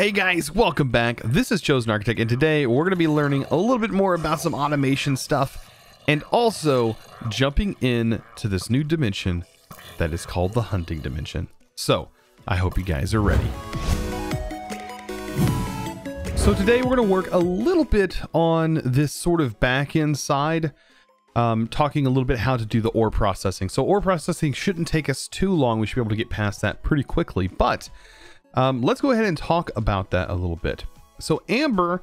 Hey guys, welcome back. This is ChosenArchitect, and today we're going to be learning a little bit more about some automation stuff and also jumping in to this new dimension that is called the hunting dimension. So, I hope you guys are ready. So today we're going to work a little bit on this sort of back-end side, talking a little bit how to do the ore processing. So ore processing shouldn't take us too long. We should be able to get past that pretty quickly, but let's go ahead and talk about that a little bit. So amber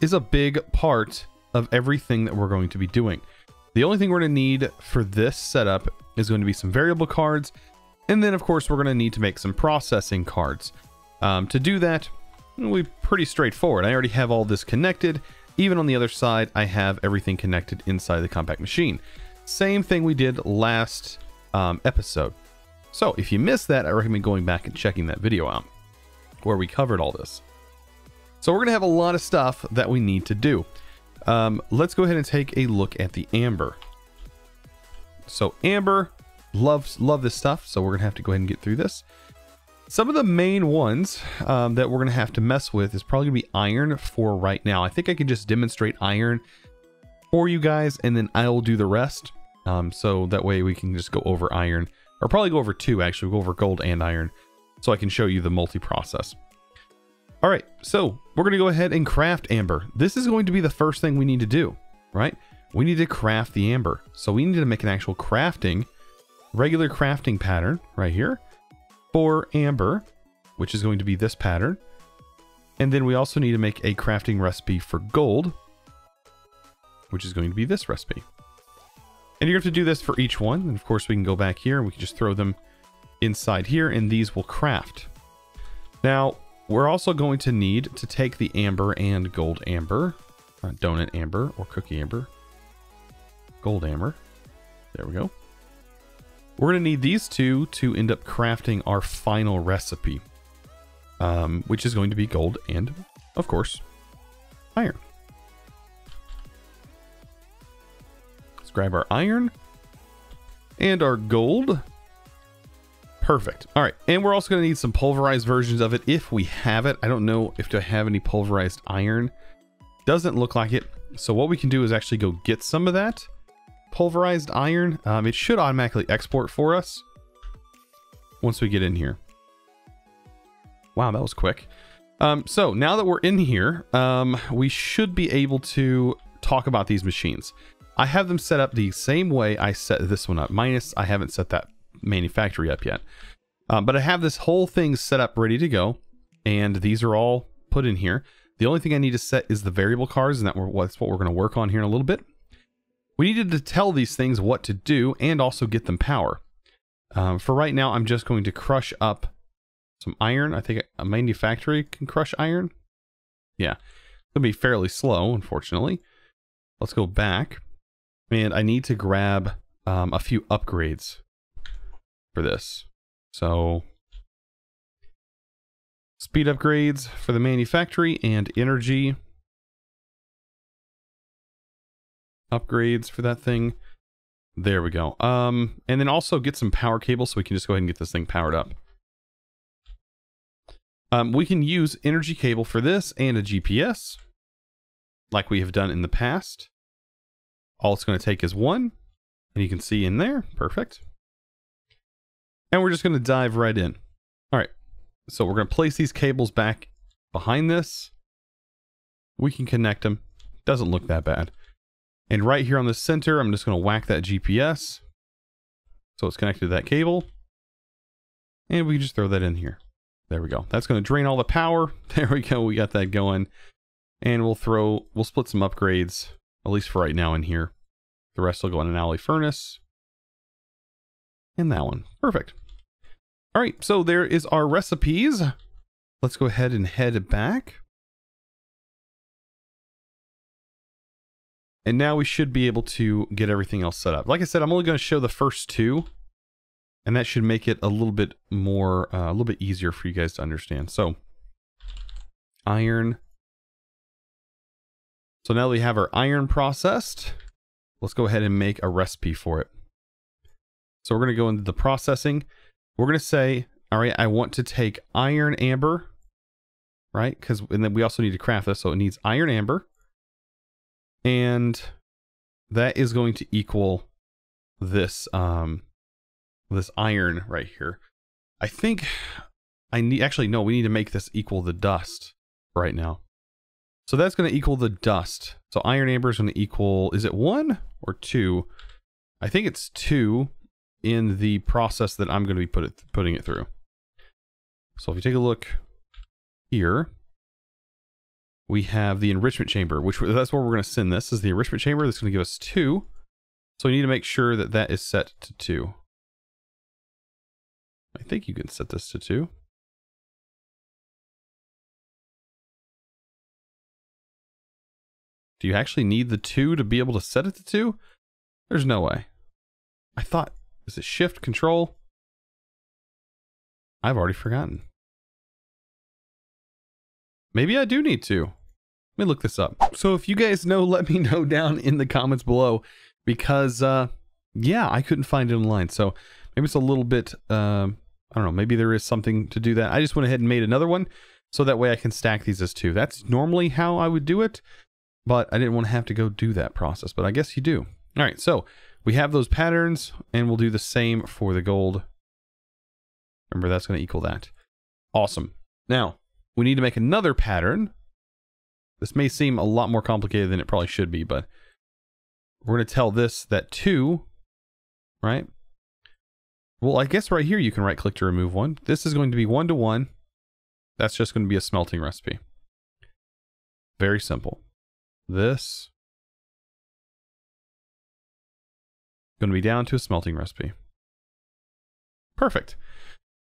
is a big part of everything that we're going to be doing. The only thing we're going to need for this setup is going to be some variable cards. And then of course we're going to need to make some processing cards. To do that, we're pretty straightforward. I already have all this connected. Even on the other side, I have everything connected inside the compact machine. Same thing we did last episode. So if you missed that, I recommend going back and checking that video out, where we covered all this. So we're going to have a lot of stuff that we need to do. Let's go ahead and take a look at the amber. So amber, love this stuff. So we're going to have to go ahead and get through this. Some of the main ones that we're going to have to mess with is probably going to be iron for right now. I think I can just demonstrate iron for you guys, and then I will do the rest. So that way we can just go over iron, or probably go over two, actually. We'll go over gold and iron, so I can show you the multi-process. All right, so we're going to go ahead and craft amber. This is going to be the first thing we need to do, right? We need to craft the amber. So we need to make an actual regular crafting pattern right here for amber, which is going to be this pattern. And then we also need to make a crafting recipe for gold, which is going to be this recipe. And you're going to have to do this for each one. And of course we can go back here and we can just throw them inside here, and these will craft. Now we're also going to need to take the amber and gold amber, donut amber or cookie amber, gold amber. There we go. We're going to need these two to end up crafting our final recipe, which is going to be gold and, of course, iron. Let's grab our iron and our gold. Perfect. All right. And we're also going to need some pulverized versions of it if we have it. I don't know if I have any pulverized iron. Doesn't look like it. So what we can do is actually go get some of that pulverized iron. It should automatically export for us once we get in here. Wow, that was quick. So now that we're in here, we should be able to talk about these machines. I have them set up the same way I set this one up, minus I haven't set that manufactory up yet. But I have this whole thing set up ready to go, and these are all put in here. The only thing I need to set is the variable cards, and that's what we're going to work on here in a little bit. We needed to tell these things what to do and also get them power. For right now, I'm just going to crush up some iron. I think a manufactory can crush iron. Yeah, it'll be fairly slow, unfortunately. Let's go back, and I need to grab a few upgrades for this. So speed upgrades for the manufactory and energy upgrades for that thing. There we go. And then also get some power cables so we can just go ahead and get this thing powered up. We can use energy cable for this and a GPS like we have done in the past. All it's going to take is one, and you can see in there. Perfect. And we're just going to dive right in. All right. So we're going to place these cables back behind this. We can connect them. Doesn't look that bad. And right here on the center, I'm just going to whack that GPS. So it's connected to that cable. And we can just throw that in here. There we go. That's going to drain all the power. There we go. We got that going. And we'll split some upgrades, at least for right now, in here. The rest will go in an alley furnace. And that one. Perfect. All right. So there is our recipes. Let's go ahead and head back. And now we should be able to get everything else set up. Like I said, I'm only going to show the first two, and that should make it a little bit more, a little bit easier for you guys to understand. So, iron. So now that we have our iron processed, let's go ahead and make a recipe for it. So we're going to go into the processing. We're going to say, all right, I want to take iron amber right? And then we also need to craft this, so it needs iron amber. And that is going to equal this this iron right here. I think we need to make this equal the dust right now. So that's going to equal the dust. So iron amber is going to equal, is it 1 or 2? I think it's 2 in the process that I'm going to be putting it through. So if you take a look here, we have the enrichment chamber, that's where we're going to send this. This is the enrichment chamber. That's going to give us 2. So we need to make sure that that is set to 2. I think you can set this to 2. Do you actually need the 2 to be able to set it to 2? There's no way. I thought, is it shift control? I've already forgotten. Maybe I do need to. Let me look this up. So if you guys know, let me know down in the comments below, because yeah, I couldn't find it online. So maybe it's a little bit, I don't know, maybe there is something to do that. I just went ahead and made another one so that way I can stack these as 2. That's normally how I would do it, but I didn't want to have to go do that process, but I guess you do. All right, so we have those patterns, and we'll do the same for the gold. Remember, that's going to equal that. Awesome. Now, we need to make another pattern. This may seem a lot more complicated than it probably should be, but we're going to tell this that 2, right? Well, I guess right here you can right-click to remove one. This is going to be 1 to 1. That's just going to be a smelting recipe. Very simple. This going to be down to a smelting recipe. Perfect.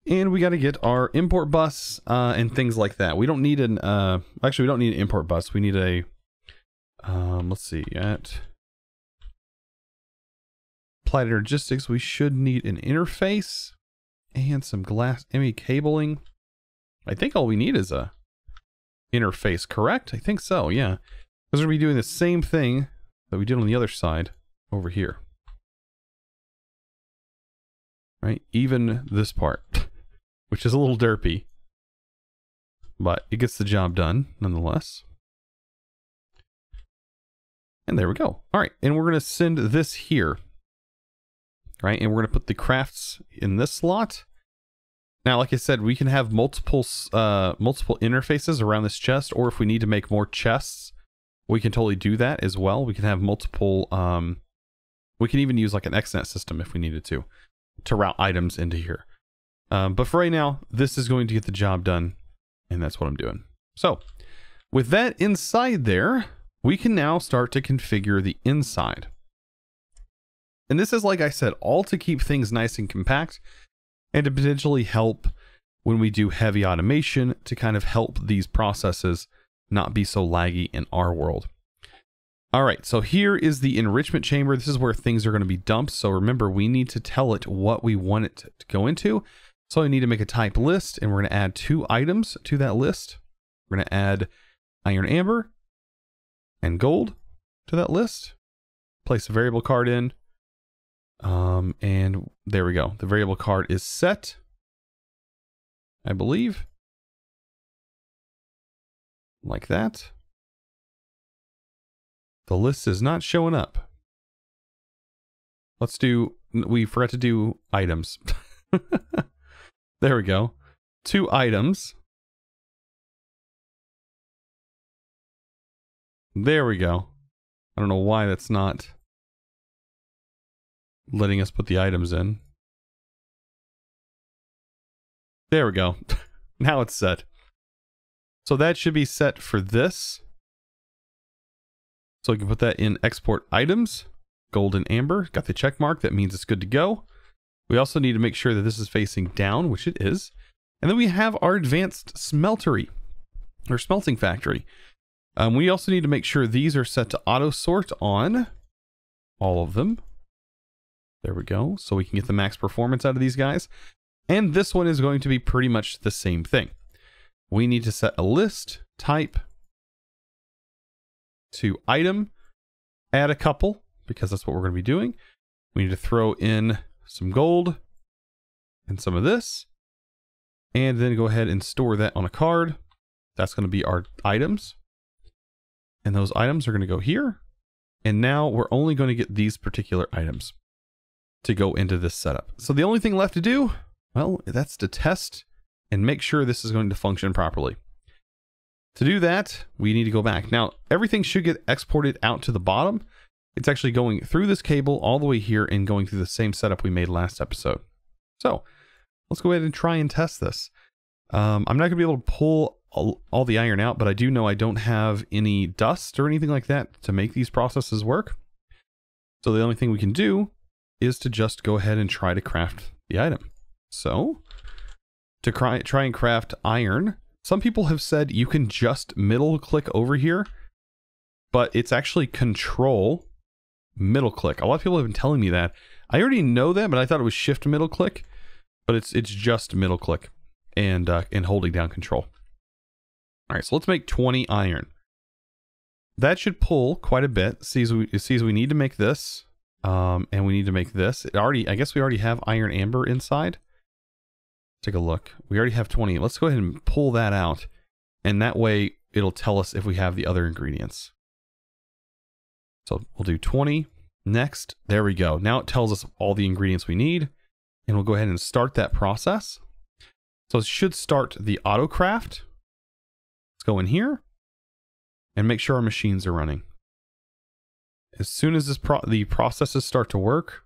And we got to get our import bus and things like that. We don't need an actually we don't need an import bus. We need a let's see, at Applied Logistics we should need an interface and some glass ME cabling. I think all we need is a interface, correct? I think so, yeah. Because we're going to be doing the same thing that we did on the other side over here. Right? Even this part, which is a little derpy, but it gets the job done nonetheless. And there we go. All right, and we're going to send this here. Right? And we're going to put the crafts in this slot. Now, like I said, we can have multiple interfaces around this chest, or if we need to make more chests, we can totally do that as well. We can have multiple, we can even use like an XNet system if we needed to route items into here. But for right now, this is going to get the job done, and that's what I'm doing. So, with that inside there, we can now start to configure the inside. And this is, like I said, all to keep things nice and compact, and to potentially help when we do heavy automation to kind of help these processes not be so laggy in our world. All right, so here is the enrichment chamber. This is where things are going to be dumped. So remember, we need to tell it what we want it to go into. So we need to make a type list, and we're going to add 2 items to that list. We're going to add iron amber and gold to that list. Place a variable card in. And there we go. The variable card is set, I believe. Like that. The list is not showing up. Let's do, we forgot to do items. There we go. 2 items. There we go. I don't know why that's not letting us put the items in. There we go. Now it's set. So that should be set for this. So we can put that in export items, gold and amber. Got the check mark. That means it's good to go. We also need to make sure that this is facing down, which it is. And then we have our advanced smeltery, or smelting factory. We also need to make sure these are set to auto sort on all of them. There we go. So we can get the max performance out of these guys. And this one is going to be pretty much the same thing. We need to set a list type to item, add a couple, because that's what we're going to be doing. We need to throw in some gold and some of this, and then go ahead and store that on a card. That's going to be our items. And those items are going to go here. And now we're only going to get these particular items to go into this setup. So the only thing left to do, well, that's to test and make sure this is going to function properly. To do that, we need to go back. Now, everything should get exported out to the bottom. It's actually going through this cable all the way here and going through the same setup we made last episode. So let's go ahead and try and test this. I'm not going to be able to pull all the iron out, but I do know I don't have any dust or anything like that to make these processes work. So the only thing we can do is to just go ahead and try to craft the item. So to try and craft iron, some people have said you can just middle click over here, but it's actually control middle click. A lot of people have been telling me that. I already know that, but I thought it was shift middle click, but it's just middle click and holding down control. All right, so let's make 20 iron. That should pull quite a bit. It sees we need to make this, and we need to make this. I guess we already have iron amber inside. Take a look. We already have 20. Let's go ahead and pull that out, and that way it'll tell us if we have the other ingredients. So we'll do 20. Next, there we go. Now it tells us all the ingredients we need, and we'll go ahead and start that process. So it should start the auto craft. Let's go in here and make sure our machines are running. As soon as the processes start to work,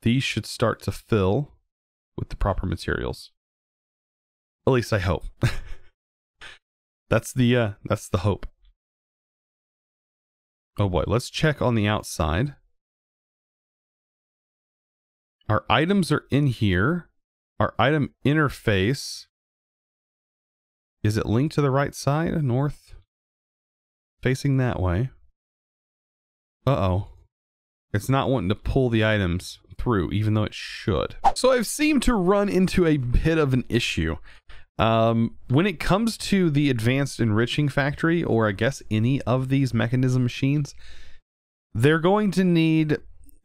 these should start to fill with the proper materials. At least I hope. That's the hope. Oh boy, let's check on the outside. Our items are in here. Our item interface, is it linked to the right side? North? Facing that way. Uh-oh. It's not wanting to pull the items through, even though it should. So I've seemed to run into a bit of an issue. When it comes to the advanced enriching factory, or I guess any of these mechanism machines, they're going to need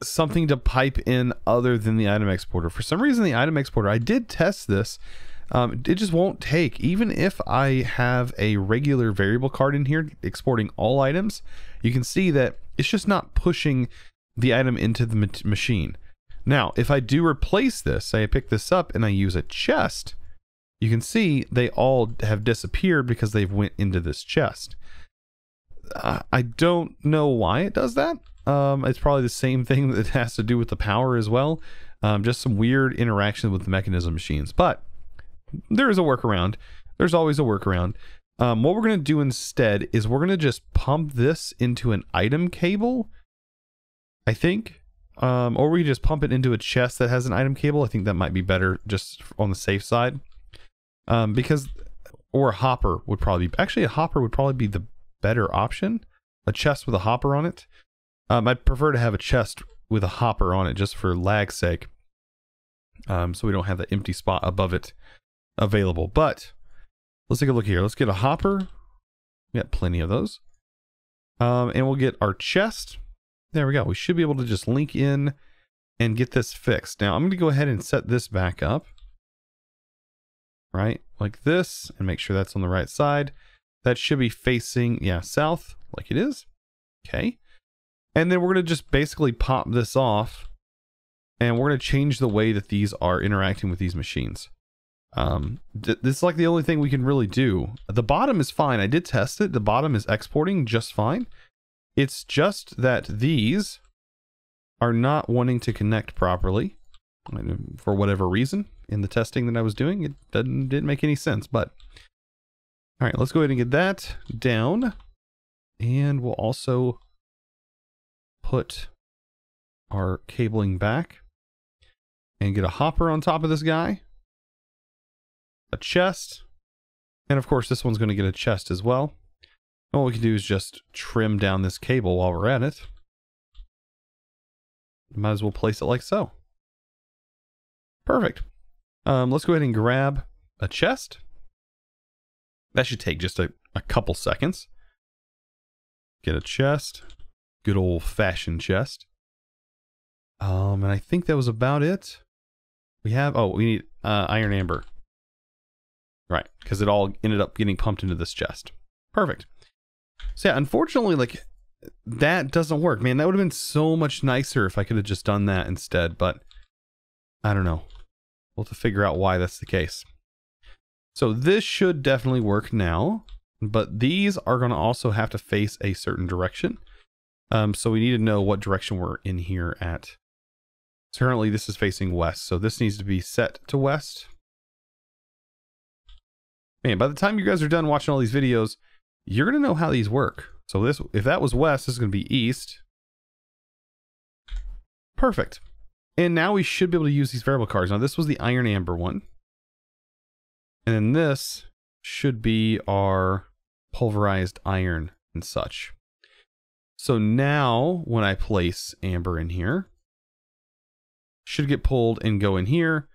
something to pipe in other than the item exporter. For some reason, the item exporter, I did test this, it just won't take. Even if I have a regular variable card in here exporting all items, you can see that it's just not pushing the item into the machine. Now, if I do replace this, say I pick this up and I use a chest, you can see they all have disappeared because they've went into this chest. I don't know why it does that. It's probably the same thing that has to do with the power as well. Just some weird interaction with the mechanism machines. But there is a workaround. There's always a workaround. What we're going to do instead is we're going to just pump this into an item cable, I think. Or we just pump it into a chest that has an item cable. I think that might be better just on the safe side. Or a hopper would probably be, actually a hopper would probably be the better option. A chest with a hopper on it. I'd prefer to have a chest with a hopper on it just for lag's sake. So we don't have the empty spot above it available. But let's take a look here. Let's get a hopper. We got plenty of those. And we'll get our chest. There we go. We should be able to just link in and get this fixed. Now I'm going to go ahead and set this back up. Right, like this, and make sure that's on the right side. That should be facing, yeah, south, like it is. Okay. And then we're going to just basically pop this off, and we're going to change the way that these are interacting with these machines. This is like the only thing we can really do. The bottom is fine. I did test it. The bottom is exporting just fine. It's just that these are not wanting to connect properly for whatever reason. In the testing that I was doing, it didn't make any sense. But all right, let's go ahead and get that down, and we'll also put our cabling back and get a hopper on top of this guy, a chest, and of course this one's going to get a chest as well. And what we can do is just trim down this cable while we're at it. Might as well place it like so. Perfect. Let's go ahead and grab a chest. That should take just a couple seconds. Get a chest. Good old-fashioned chest. And I think that was about it. We need iron amber. Right, because it all ended up getting pumped into this chest. Perfect. So yeah, unfortunately, like, that doesn't work. Man, that would have been so much nicer if I could have just done that instead, but I don't know. We'll have to figure out why that's the case. So this should definitely work now, but these are going to also have to face a certain direction. So we need to know what direction we're in here at. So currently this is facing west, so this needs to be set to west. Man, by the time you guys are done watching all these videos, you're going to know how these work. So this, if that was west, this is going to be east. Perfect. And now we should be able to use these variable cards. Now this was the iron amber one. And then this should be our pulverized iron and such. So now when I place amber in here, should get pulled and go in here.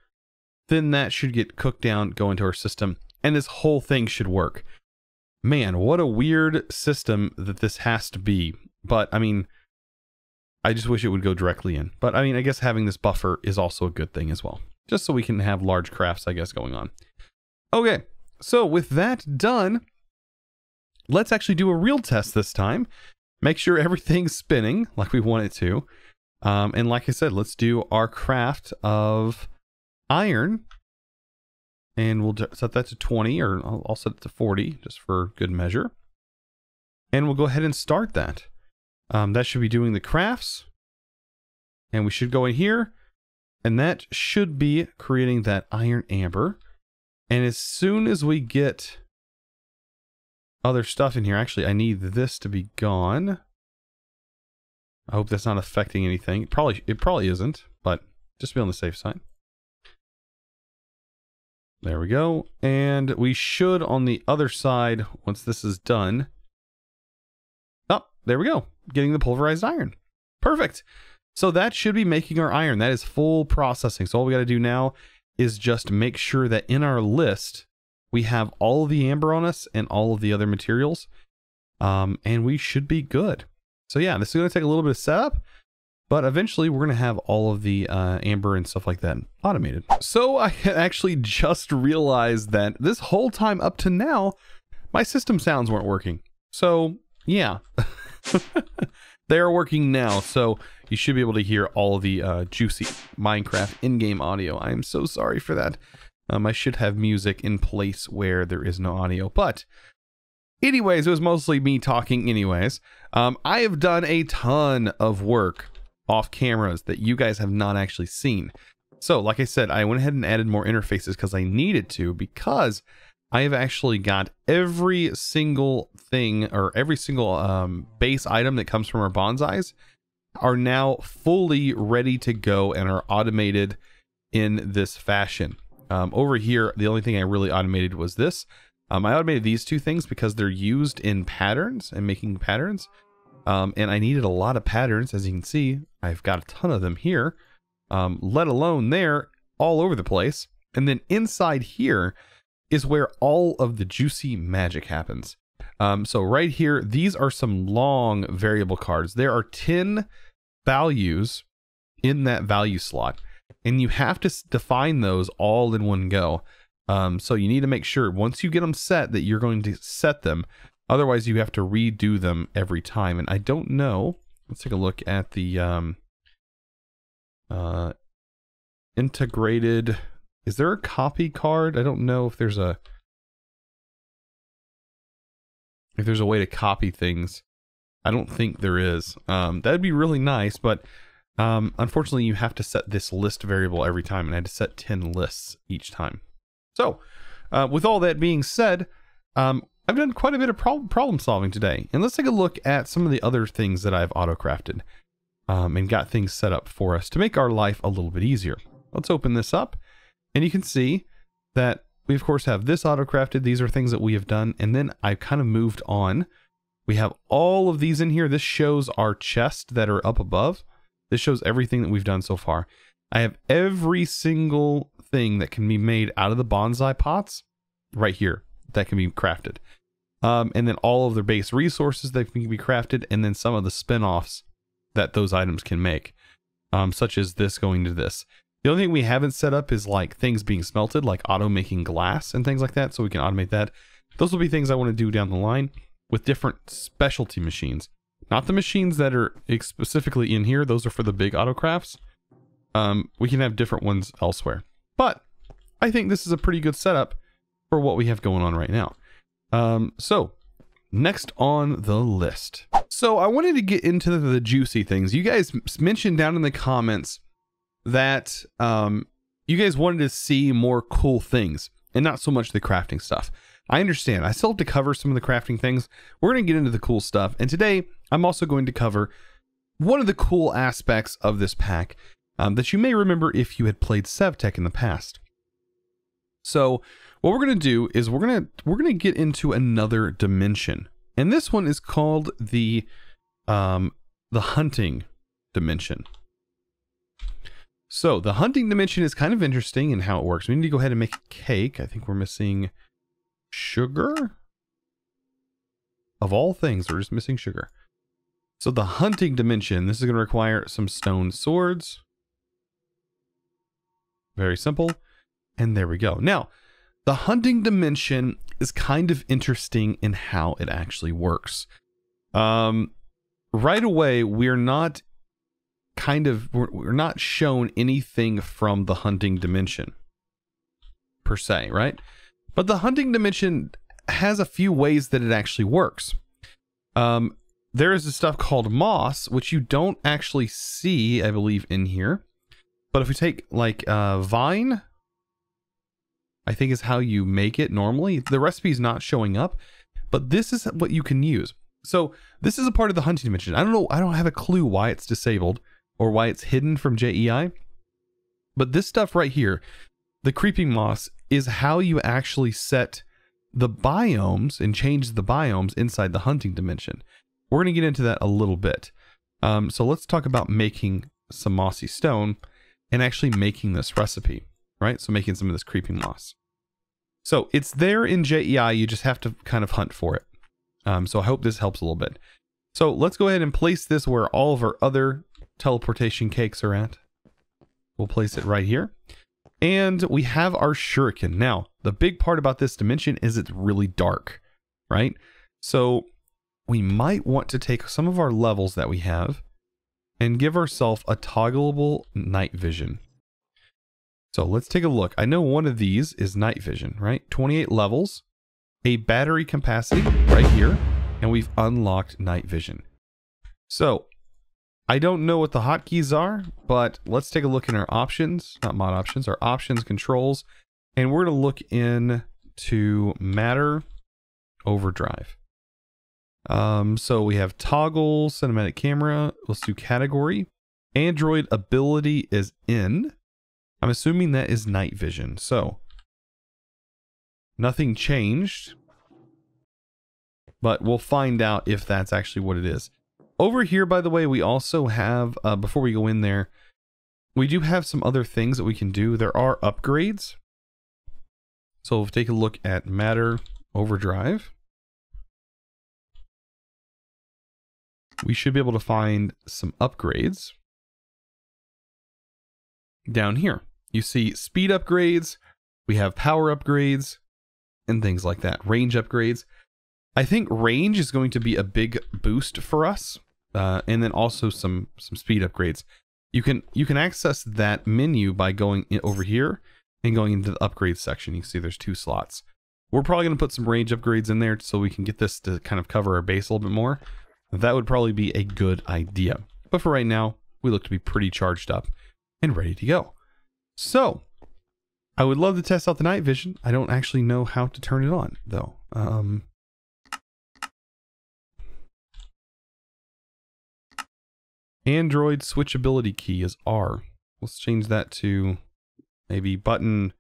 Then that should get cooked down, go into our system. And this whole thing should work. Man, what a weird system that this has to be. But I mean, I just wish it would go directly in. But I mean, I guess having this buffer is also a good thing as well. Just so we can have large crafts, I guess, going on. Okay, so with that done, let's actually do a real test this time. Make sure everything's spinning like we want it to. And like I said, let's do our craft of iron. And we'll set that to 20, or I'll set it to 40, just for good measure. And we'll go ahead and start that. That should be doing the crafts. And we should go in here. And that should be creating that iron amber. And as soon as we get other stuff in here, actually, I need this to be gone. I hope that's not affecting anything. It probably isn't, but just be on the safe side. There we go. And we should, on the other side, once this is done. Oh, there we go. Getting the pulverized iron. Perfect. So that should be making our iron. That is full processing. So all we got to do now is just make sure that in our list, we have all of the amber on us and all of the other materials. And we should be good. So yeah, this is going to take a little bit of setup. But eventually we're going to have all of the amber and stuff like that automated. So I actually just realized that this whole time up to now, my system sounds weren't working. So yeah, they are working now. So you should be able to hear all of the juicy Minecraft in-game audio. I am so sorry for that. I should have music in place where there is no audio. But anyways, it was mostly me talking anyways. I have done a ton of work off cameras that you guys have not actually seen. So like I said, I went ahead and added more interfaces because I needed to, because I have actually got every single thing, or every single base item that comes from our bonsais are now fully ready to go and are automated in this fashion. Over here, the only thing I really automated was this. I automated these two things because they're used in patterns and making patterns. And I needed a lot of patterns. As you can see, I've got a ton of them here, let alone there, all over the place. And then inside here is where all of the juicy magic happens. So right here, these are some long variable cards. There are 10 values in that value slot, and you have to define those all in one go. So you need to make sure once you get them set that you're going to set them. Otherwise, you have to redo them every time. And I don't know. Let's take a look at the integrated. Is there a copy card? I don't know if there's a way to copy things. I don't think there is. That'd be really nice, but unfortunately, you have to set this list variable every time, and I had to set 10 lists each time. So, with all that being said, I've done quite a bit of problem solving today, and let's take a look at some of the other things that I've auto-crafted and got things set up for us to make our life a little bit easier. Let's open this up, and you can see that we of course have this auto-crafted. These are things that we have done, and then I kind of moved on. We have all of these in here. This shows our chests that are up above. This shows everything that we've done so far. I have every single thing that can be made out of the bonsai pots right here that can be crafted. And then all of their base resources that can be crafted, and then some of the spin-offs that those items can make, such as this going to this. The only thing we haven't set up is like things being smelted, like auto making glass and things like that, so we can automate that. Those will be things I want to do down the line with different specialty machines. Not the machines that are specifically in here. Those are for the big autocrafts. We can have different ones elsewhere. But I think this is a pretty good setup for what we have going on right now. So next on the list. So I wanted to get into the juicy things. You guys mentioned down in the comments that you guys wanted to see more cool things and not so much the crafting stuff. I understand. I still have to cover some of the crafting things. We're going to get into the cool stuff. And today I'm also going to cover one of the cool aspects of this pack that you may remember if you had played SevTech in the past. So what we're going to do is we're going to get into another dimension. And this one is called the hunting dimension. So the hunting dimension is kind of interesting in how it works. We need to go ahead and make a cake. I think we're missing sugar. Of all things, we're just missing sugar. So the hunting dimension, this is going to require some stone swords. Very simple. And there we go. Now, the hunting dimension is kind of interesting in how it actually works. Right away, we're not shown anything from the hunting dimension per se, right? But the hunting dimension has a few ways that it actually works. There is this stuff called moss, which you don't actually see, I believe, in here. But if we take like vine, I think is how you make it normally. The recipe is not showing up, but this is what you can use. So this is a part of the hunting dimension. I don't know. I don't have a clue why it's disabled or why it's hidden from JEI. But this stuff right here, the creeping moss, is how you actually set the biomes and change the biomes inside the hunting dimension. We're going to get into that a little bit. So let's talk about making some mossy stone and actually making this recipe, right? So making some of this creeping moss. So it's there in JEI. You just have to kind of hunt for it. So I hope this helps a little bit. So let's go ahead and place this where all of our other teleportation cakes are at. We'll place it right here. And we have our shuriken. Now, the big part about this dimension is it's really dark, right? So we might want to take some of our levels that we have and give ourselves a toggleable night vision. So let's take a look. I know one of these is night vision, right? 28 levels, a battery capacity right here, and we've unlocked night vision. So I don't know what the hotkeys are, but let's take a look in our options, not mod options, our options controls, and we're going to look into matter overdrive. So we have toggle, cinematic camera. Let's do category. Android ability is in. I'm assuming that is night vision. So nothing changed, but we'll find out if that's actually what it is. Over here, by the way, we also have, before we go in there, we do have some other things that we can do. There are upgrades. So we'll take a look at matter overdrive. We should be able to find some upgrades down here. You see speed upgrades, we have power upgrades, and things like that. Range upgrades. I think range is going to be a big boost for us, and then also some speed upgrades. You can access that menu by going over here and going into the upgrades section. You can see there's 2 slots. We're probably going to put some range upgrades in there so we can get this to kind of cover our base a little bit more. That would probably be a good idea. But for right now, we look to be pretty charged up and ready to go. So, I would love to test out the night vision. I don't actually know how to turn it on, though. Android switchability key is R. Let's change that to maybe button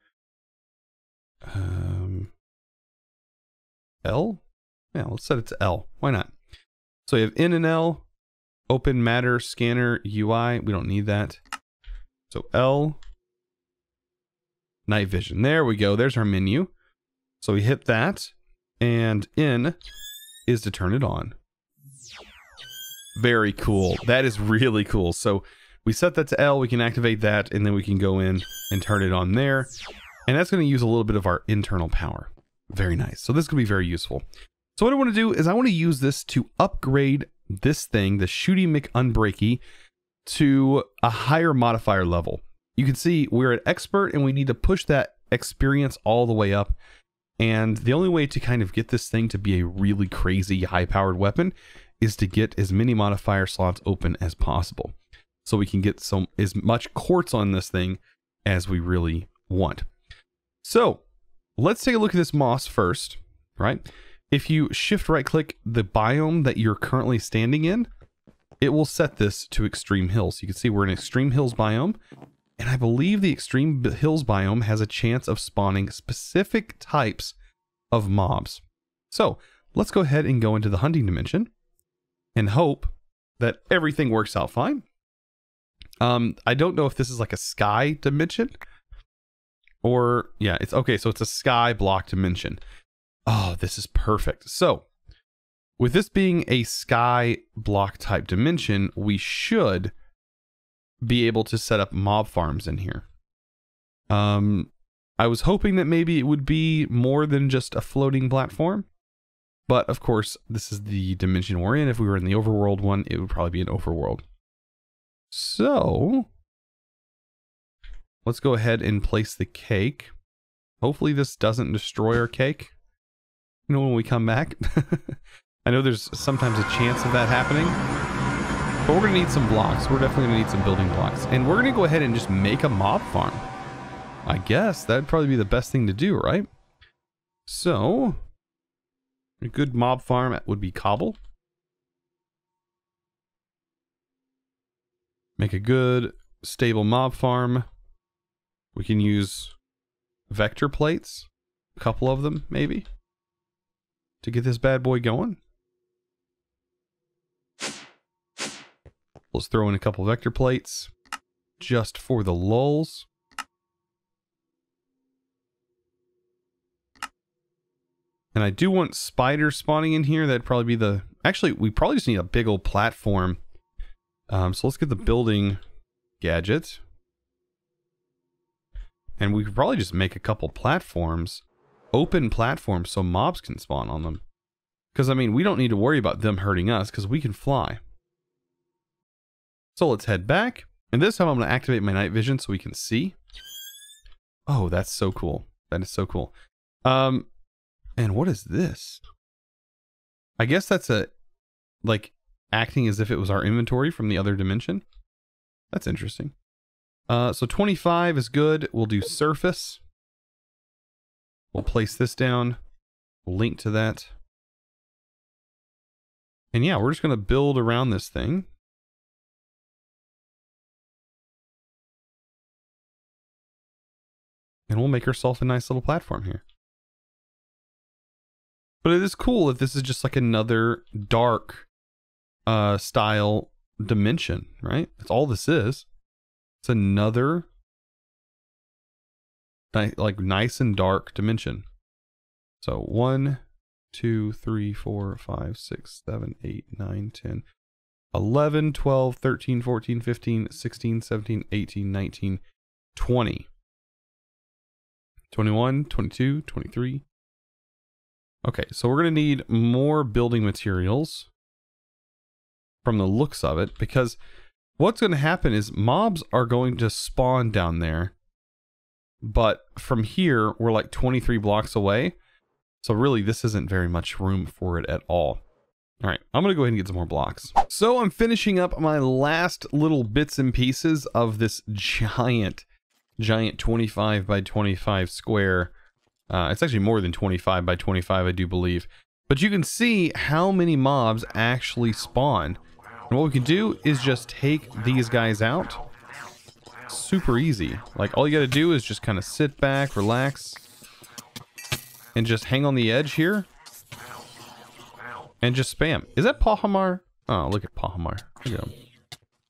L? Yeah, let's set it to L. Why not? So you have in and L, open matter, scanner, UI. We don't need that. So L, night vision. There we go. There's our menu. So we hit that, and in is to turn it on. Very cool. That is really cool. So we set that to L, we can activate that, and then we can go in and turn it on there. And that's going to use a little bit of our internal power. Very nice. So this could be very useful. So what I want to do is I want to use this to upgrade this thing, the Shooty McUnbreaky, to a higher modifier level. You can see we're at expert and we need to push that experience all the way up. And the only way to kind of get this thing to be a really crazy high-powered weapon is to get as many modifier slots open as possible. So we can get as much quartz on this thing as we really want. So let's take a look at this moss first, right? If you shift right click the biome that you're currently standing in, it will set this to extreme hills. You can see we're in extreme hills biome. And I believe the extreme hills biome has a chance of spawning specific types of mobs. So let's go ahead and go into the hunting dimension and hope that everything works out fine. I don't know if this is like a sky dimension or yeah, it's okay. So it's a sky block dimension. Oh, this is perfect. So with this being a sky block type dimension, we should be able to set up mob farms in here. I was hoping that maybe it would be more than just a floating platform, but of course this is the dimension we're in. If we were in the overworld one, it would probably be an overworld. So let's go ahead and place the cake. Hopefully this doesn't destroy our cake, you know, when we come back. I know there's sometimes a chance of that happening. But we're going to need some blocks. We're definitely going to need some building blocks. And we're going to go ahead and just make a mob farm. I guess that'd probably be the best thing to do, right? So, a good mob farm would be cobble. Make a good, stable mob farm. We can use vector plates. A couple of them, maybe, to get this bad boy going. Let's throw in a couple vector plates just for the lulz. And I do want spiders spawning in here. That'd probably be the... Actually, we probably just need a big old platform. So let's get the building gadget. And we could probably just make a couple platforms. Open platforms so mobs can spawn on them. Because, I mean, we don't need to worry about them hurting us because we can fly. So let's head back. And this time I'm going to activate my night vision so we can see. Oh, that's so cool. That is so cool. And what is this? I guess that's like acting as if it was our inventory from the other dimension. That's interesting. So 25 is good. We'll do surface. We'll place this down. We'll link to that. And yeah, we're just going to build around this thing. And we'll make ourselves a nice little platform here. But it is cool that this is just like another dark style dimension, right? That's all this is. It's another like nice and dark dimension. So 1, 2, 3, 4, 5, 6, 7, 8, 9, 10, 11, 12, 13, 14, 15, 16, 17, 18, 19, 20. 21, 22, 23. Okay, so we're going to need more building materials from the looks of it, because what's going to happen is mobs are going to spawn down there, but from here, we're like 23 blocks away. So really, this isn't very much room for it at all. All right, I'm going to go ahead and get some more blocks. So I'm finishing up my last little bits and pieces of this giant 25 by 25 square. It's actually more than 25 by 25, I do believe. But you can see how many mobs actually spawn. And what we can do is just take these guys out. Super easy. Like, all you got to do is just kind of sit back, relax, and just hang on the edge here. And just spam. Is that Pahamar? Oh, look at Pahamar. Look at him.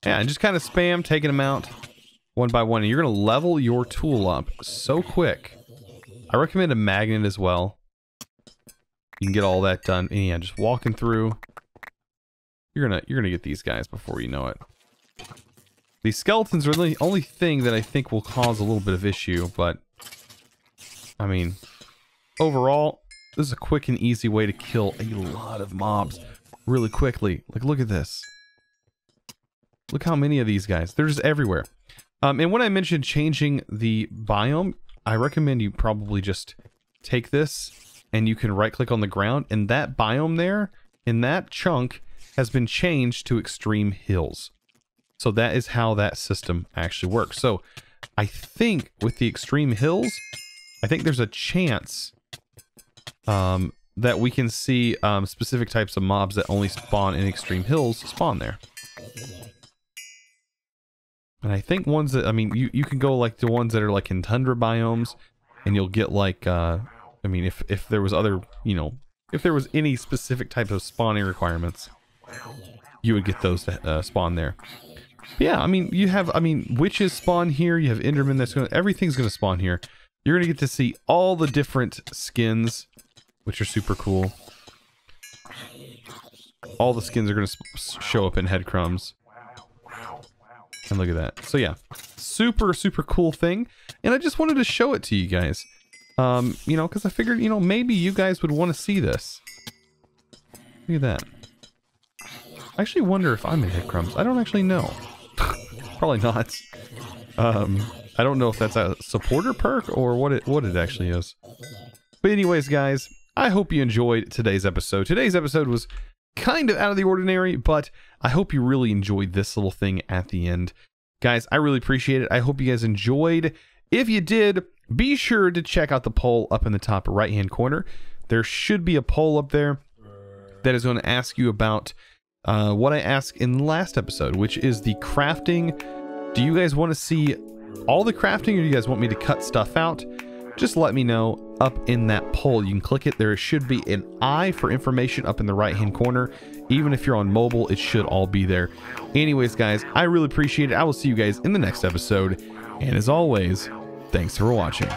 Yeah, and just kind of spam, taking them out one by one. And you're going to level your tool up so quick. I recommend a magnet as well. You can get all that done. And yeah, just walking through. You're gonna get these guys before you know it. These skeletons are the only thing that I think will cause a little bit of issue, but I mean, overall, this is a quick and easy way to kill a lot of mobs really quickly. Like, look at this. Look how many of these guys. They're just everywhere. And when I mentioned changing the biome, I recommend you probably just take this and you can right click on the ground, and that biome there in that chunk has been changed to extreme hills. So that is how that system actually works. So I think with the extreme hills, I think there's a chance that we can see specific types of mobs that only spawn in extreme hills spawn there. And I think ones that, I mean, you can go like the ones that are like in tundra biomes, and you'll get like, I mean, if there was other, you know, if there was any specific type of spawning requirements, you would get those to spawn there. But yeah, I mean, you have, I mean, witches spawn here, you have Enderman that's going to, everything's going to spawn here. You're going to get to see all the different skins, which are super cool. All the skins are going to show up in Headcrumbs. And look at that. So yeah, super, super cool thing. And I just wanted to show it to you guys. You know, because I figured, you know, maybe you guys would want to see this. Look at that. I actually wonder if I'm in Headcrumbs. I don't actually know. Probably not. I don't know if that's a supporter perk or what it actually is. But anyways, guys, I hope you enjoyed today's episode. Today's episode was kind of out of the ordinary, but I hope you really enjoyed this little thing at the end. Guys, I really appreciate it. I hope you guys enjoyed. If you did, be sure to check out the poll up in the top right-hand corner. There should be a poll up there that is going to ask you about what I asked in the last episode, which is the crafting. Do you guys want to see all the crafting, or do you guys want me to cut stuff out? Just let me know up in that poll. You can click it. There should be an eye for information up in the right hand corner. Even if you're on mobile, it should all be there. Anyways, guys, I really appreciate it. I will see you guys in the next episode, and as always, thanks for watching.